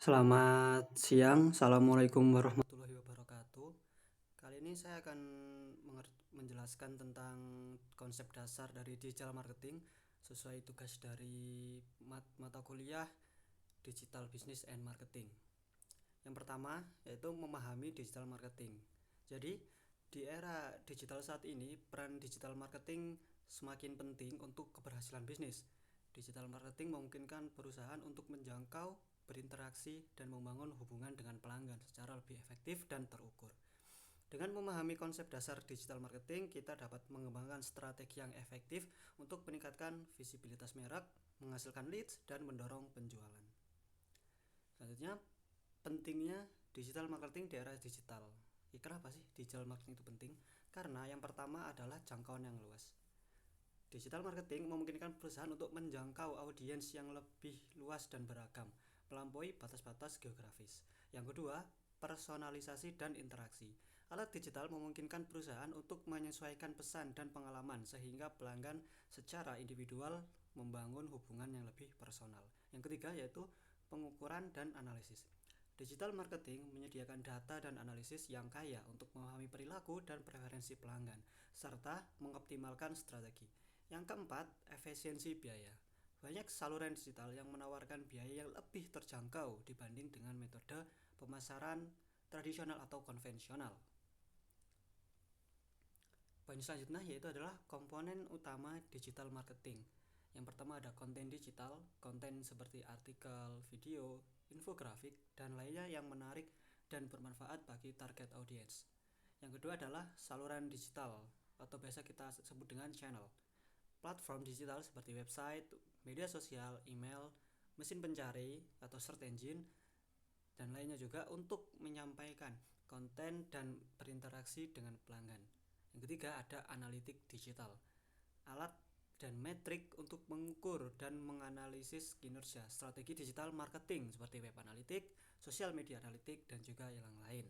Selamat siang, Assalamualaikum warahmatullahi wabarakatuh. Kali ini saya akan menjelaskan tentang konsep dasar dari digital marketing sesuai tugas dari mata kuliah Digital Business and Marketing. Yang pertama yaitu memahami digital marketing. Jadi di era digital saat ini, peran digital marketing semakin penting untuk keberhasilan bisnis. Digital marketing memungkinkan perusahaan untuk menjangkau, berinteraksi, dan membangun hubungan dengan pelanggan secara lebih efektif dan terukur. Dengan memahami konsep dasar digital marketing, kita dapat mengembangkan strategi yang efektif untuk meningkatkan visibilitas merek, menghasilkan leads, dan mendorong penjualan. Selanjutnya, pentingnya digital marketing di era digital. Kenapa sih digital marketing itu penting? Karena yang pertama adalah jangkauan yang luas. Digital marketing memungkinkan perusahaan untuk menjangkau audiens yang lebih luas dan beragam, melampaui batas-batas geografis. Yang kedua, personalisasi dan interaksi. Alat digital memungkinkan perusahaan untuk menyesuaikan pesan dan pengalaman sehingga pelanggan secara individual membangun hubungan yang lebih personal. Yang ketiga yaitu pengukuran dan analisis. Digital marketing menyediakan data dan analisis yang kaya untuk memahami perilaku dan preferensi pelanggan, serta mengoptimalkan strategi. Yang keempat, efisiensi biaya. Banyak saluran digital yang menawarkan biaya yang lebih terjangkau dibanding dengan metode pemasaran tradisional atau konvensional. Poin selanjutnya yaitu adalah komponen utama digital marketing. Yang pertama ada konten digital, konten seperti artikel, video, infografik, dan lainnya yang menarik dan bermanfaat bagi target audience. Yang kedua adalah saluran digital atau biasa kita sebut dengan channel. Platform digital seperti website, media sosial, email, mesin pencari atau search engine, dan lainnya juga untuk menyampaikan konten dan berinteraksi dengan pelanggan. Yang ketiga ada analitik digital, alat dan metrik untuk mengukur dan menganalisis kinerja strategi digital marketing seperti web analitik, sosial media analitik, dan juga yang lain.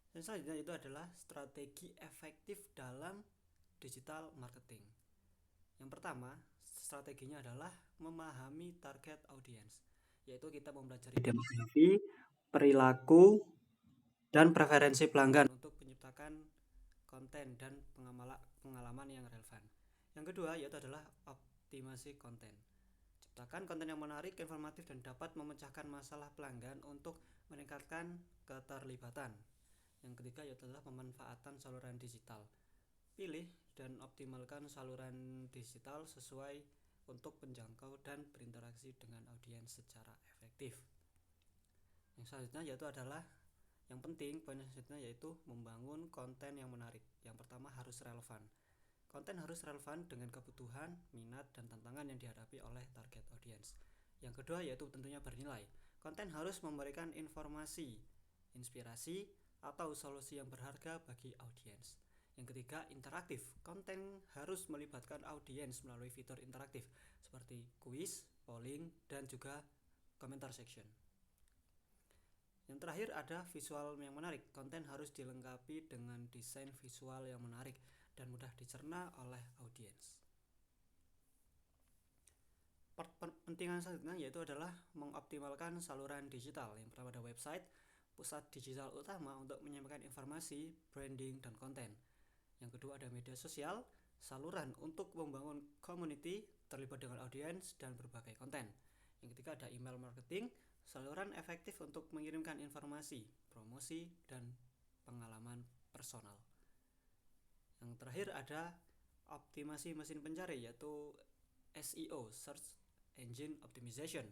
Dan selanjutnya itu adalah strategi efektif dalam digital marketing. Yang pertama, strateginya adalah memahami target audience, yaitu kita mempelajari demografi, perilaku, dan preferensi pelanggan untuk menciptakan konten dan pengalaman yang relevan. Yang kedua yaitu adalah optimasi konten. Ciptakan konten yang menarik, informatif, dan dapat memecahkan masalah pelanggan untuk meningkatkan keterlibatan. Yang ketiga yaitu adalah pemanfaatan saluran digital. Pilih dan optimalkan saluran digital sesuai untuk menjangkau dan berinteraksi dengan audiens secara efektif. Yang selanjutnya yaitu adalah yang penting, poin selanjutnya yaitu membangun konten yang menarik. Yang pertama harus relevan. Konten harus relevan dengan kebutuhan, minat, dan tantangan yang dihadapi oleh target audience. Yang kedua yaitu tentunya bernilai. Konten harus memberikan informasi, inspirasi, atau solusi yang berharga bagi audiens. Yang ketiga, interaktif. Konten harus melibatkan audiens melalui fitur interaktif seperti kuis, polling, dan juga komentar section. Yang terakhir ada visual yang menarik. Konten harus dilengkapi dengan desain visual yang menarik dan mudah dicerna oleh audiens. Pentingan selanjutnya yaitu adalah mengoptimalkan saluran digital. Yang pertama ada website, pusat digital utama untuk menyampaikan informasi, branding, dan konten. Yang kedua ada media sosial, saluran untuk membangun community, terlibat dengan audiens, dan berbagai konten. Yang ketiga ada email marketing, saluran efektif untuk mengirimkan informasi, promosi, dan pengalaman personal. Yang terakhir ada optimasi mesin pencari yaitu SEO, Search Engine Optimization.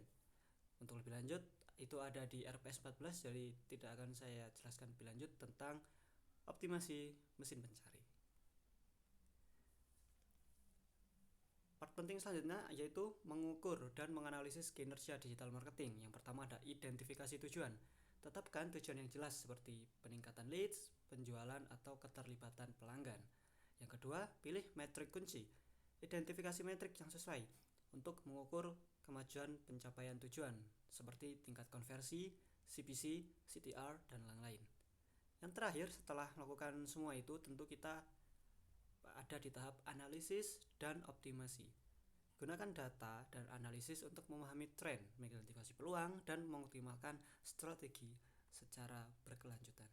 Untuk lebih lanjut itu ada di RPS 14, jadi tidak akan saya jelaskan lebih lanjut tentang optimasi mesin pencari. Part penting selanjutnya yaitu mengukur dan menganalisis kinerja digital marketing. Yang pertama ada identifikasi tujuan. Tetapkan tujuan yang jelas seperti peningkatan leads, penjualan, atau keterlibatan pelanggan. Yang kedua, pilih metrik kunci. Identifikasi metrik yang sesuai untuk mengukur kemajuan pencapaian tujuan seperti tingkat konversi, CPC, CTR, dan lain-lain. Yang terakhir, setelah melakukan semua itu, tentu kita ada di tahap analisis dan optimasi. Gunakan data dan analisis untuk memahami tren, mengidentifikasi peluang, dan mengoptimalkan strategi secara berkelanjutan.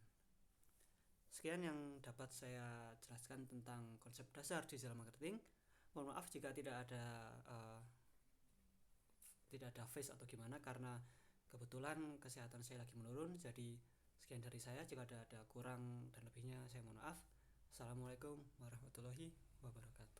Sekian yang dapat saya jelaskan tentang konsep dasar digital marketing. Mohon maaf jika tidak ada face atau gimana, karena kebetulan kesehatan saya lagi menurun. Jadi sekian dari saya, jika ada kurang dan lebihnya saya mohon maaf. Assalamualaikum warahmatullahi wabarakatuh.